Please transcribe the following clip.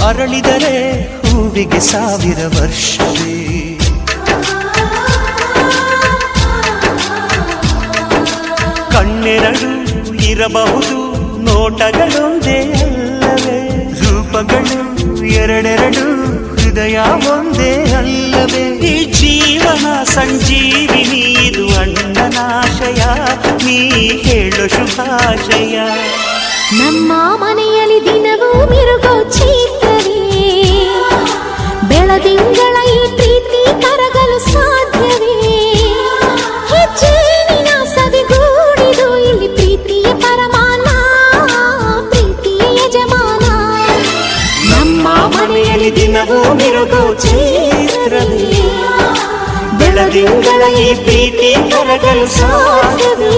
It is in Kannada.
ಅರಳಿದರೆ ಹೂವಿಗೆ 1000 ವರ್ಷವೇ. ಕಣ್ಣೆರಡು ಇರಬಹುದು, ನೋಟಗಳೊಂದೇ ಅಲ್ಲವೇ? ರೂಪಗಳು ಎರಡೆರಡು, ಹೃದಯ ಒಂದೇ ಅಲ್ಲವೇ? ಈ ಜೀವನ ಸಂಜೀವಿನಿ, ಇದು ಅಣ್ಣನಾಶಯ, ನೀ ಹೇಳು ಶುಭಾಶಯ. ನಮ್ಮ ಮನೆಯಲ್ಲಿ ದಿನವೂ ಮಿರುಗೋ ಚೈತ್ರವೇ, ಬೆಳದಿಂಗಳ ಈ ಪ್ರೀತಿ ಕರಗಲು ಸಾಧ್ಯವೇ? ಹೆಚ್ಚೇನಿನ ಸವಿಗೂಡಿದು ಇಲ್ಲಿ ಪ್ರೀತಿಯ ಪರಮಾನ, ಪ್ರೀತಿಯ ಯಜಮಾನ. ನಮ್ಮ ಮನೆಯಲ್ಲಿ ದಿನವೂ ಮಿರುಗೋ ಚೈತ್ರವೇ, ಬೆಳದಿಂಗಳ ಈ ಪ್ರೀತಿ ಕರಗಲು ಸಾಧ್ಯವೇ?